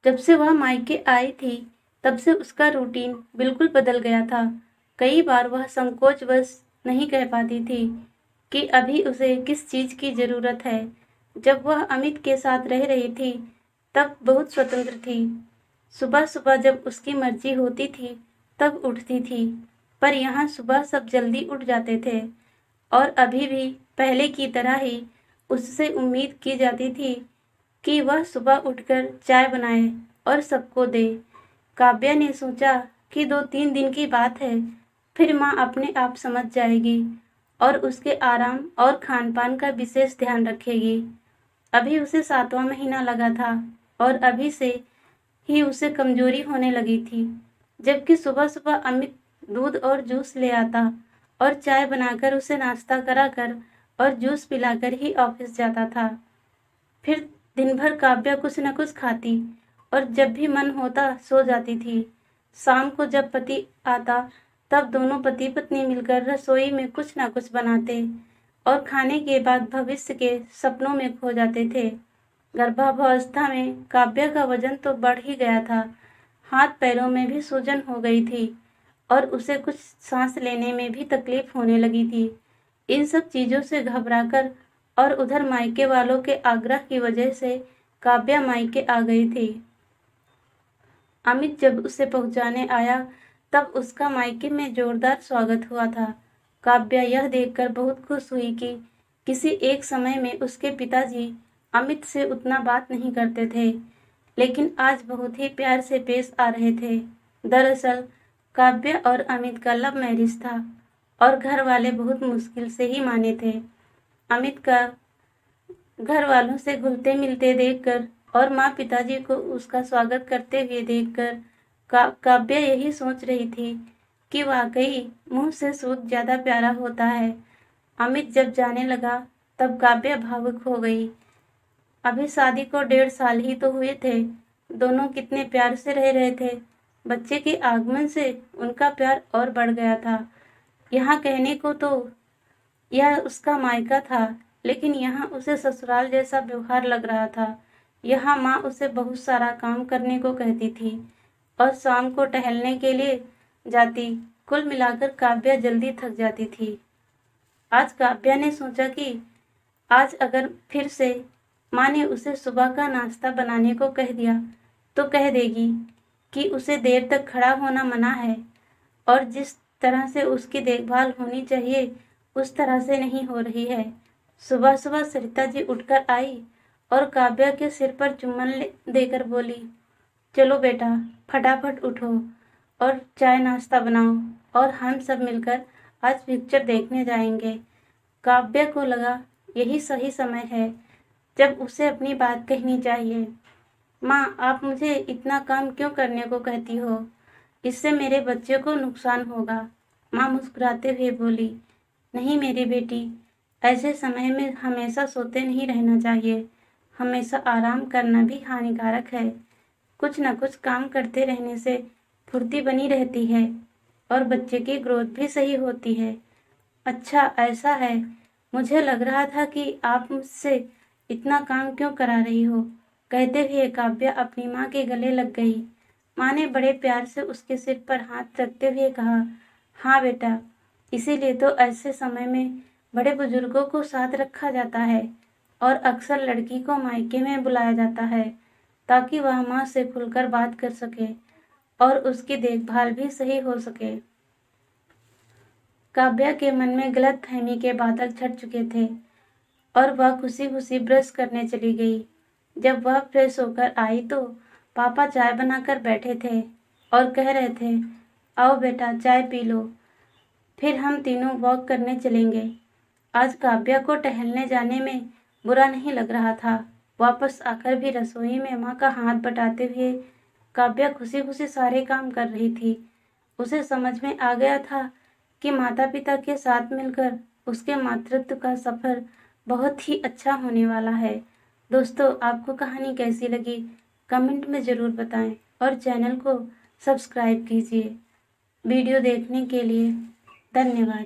जब से वह मायके आई थी तब से उसका रूटीन बिल्कुल बदल गया था। कई बार वह संकोचवश नहीं कह पाती थी कि अभी उसे किस चीज़ की ज़रूरत है। जब वह अमित के साथ रह रही थी तब बहुत स्वतंत्र थी। सुबह-सुबह जब उसकी मर्ज़ी होती थी तब उठती थी, पर यहाँ सुबह सब जल्दी उठ जाते थे और अभी भी पहले की तरह ही उससे उम्मीद की जाती थी कि वह सुबह उठकर चाय बनाए और सबको दे। काव्या ने सोचा कि 2-3 दिन की बात है, फिर माँ अपने आप समझ जाएगी और उसके आराम और खान-पान का विशेष ध्यान रखेगी। अभी उसे 7वां महीना लगा था और अभी से ही उसे कमजोरी होने लगी थी, जबकि सुबह-सुबह अमित दूध और जूस ले आता और चाय बनाकर उसे नाश्ता कराकर और जूस पिलाकर ही ऑफिस जाता था। फिर दिन भर काव्या कुछ न कुछ खाती और जब भी मन होता सो जाती थी। शाम को जब पति आता तब दोनों पति पत्नी मिलकर रसोई में कुछ न कुछ बनाते और खाने के बाद भविष्य के सपनों में खो जाते थे। गर्भावस्था में काव्या का वजन तो बढ़ ही गया था, हाथ पैरों में भी सूजन हो गई थी और उसे कुछ सांस लेने में भी तकलीफ होने लगी थी। इन सब चीज़ों से घबराकर और उधर मायके वालों के आग्रह की वजह से काव्या मायके आ गई थी। अमित जब उसे पहुंचाने आया तब उसका मायके में जोरदार स्वागत हुआ था। काव्या यह देखकर बहुत खुश हुई कि किसी एक समय में उसके पिताजी अमित से उतना बात नहीं करते थे, लेकिन आज बहुत ही प्यार से पेश आ रहे थे। दरअसल काव्या और अमित का लव मैरिज था और घर वाले बहुत मुश्किल से ही माने थे। अमित का घर वालों से घुलते मिलते देखकर और माँ पिताजी को उसका स्वागत करते हुए देखकर काव्या यही सोच रही थी कि वाकई मुंह से सूद ज्यादा प्यारा होता है। अमित जब जाने लगा तब काव्या भावुक हो गई। अभी शादी को 1.5 साल ही तो हुए थे, दोनों कितने प्यार से रह रहे थे। बच्चे के आगमन से उनका प्यार और बढ़ गया था। यहाँ कहने को तो यह उसका मायका था, लेकिन यहाँ उसे ससुराल जैसा व्यवहार लग रहा था। यहाँ माँ उसे बहुत सारा काम करने को कहती थी और शाम को टहलने के लिए जाती। कुल मिलाकर काव्या जल्दी थक जाती थी। आज काव्या ने सोचा कि आज अगर फिर से माँ ने उसे सुबह का नाश्ता बनाने को कह दिया तो कह देगी कि उसे देर तक खड़ा होना मना है और जिस तरह से उसकी देखभाल होनी चाहिए उस तरह से नहीं हो रही है। सुबह सुबह सरिता जी उठकर आई और काव्या के सिर पर चुम्बन देकर बोली, चलो बेटा फटाफट उठो और चाय नाश्ता बनाओ और हम सब मिलकर आज पिक्चर देखने जाएंगे। काव्या को लगा यही सही समय है जब उसे अपनी बात कहनी चाहिए। माँ, आप मुझे इतना काम क्यों करने को कहती हो? इससे मेरे बच्चे को नुकसान होगा। माँ मुस्कुराते हुए बोली, नहीं मेरी बेटी, ऐसे समय में हमेशा सोते नहीं रहना चाहिए। हमेशा आराम करना भी हानिकारक है। कुछ न कुछ काम करते रहने से फुर्ती बनी रहती है और बच्चे की ग्रोथ भी सही होती है। अच्छा ऐसा है, मुझे लग रहा था कि आप मुझसे इतना काम क्यों करा रही हो। कहते हुए काव्या अपनी माँ के गले लग गई। माँ ने बड़े प्यार से उसके सिर पर हाथ रखते हुए कहा, हाँ बेटा, इसीलिए तो ऐसे समय में बड़े बुजुर्गों को साथ रखा जाता है और अक्सर लड़की को मायके में बुलाया जाता है ताकि वह माँ से खुलकर बात कर सके और उसकी देखभाल भी सही हो सके। काव्या के मन में गलतफहमी के बादल छट चुके थे और वह खुशी खुशी ब्रश करने चली गई। जब वह फ्रेश होकर आई तो पापा चाय बनाकर बैठे थे और कह रहे थे, आओ बेटा चाय पी लो, फिर हम तीनों वॉक करने चलेंगे। आज काव्या को टहलने जाने में बुरा नहीं लग रहा था। वापस आकर भी रसोई में माँ का हाथ बटाते हुए काव्या खुशी खुशी सारे काम कर रही थी। उसे समझ में आ गया था कि माता पिता के साथ मिलकर उसके मातृत्व का सफर बहुत ही अच्छा होने वाला है। दोस्तों, आपको कहानी कैसी लगी कमेंट में ज़रूर बताएं और चैनल को सब्सक्राइब कीजिए। वीडियो देखने के लिए धन्यवाद।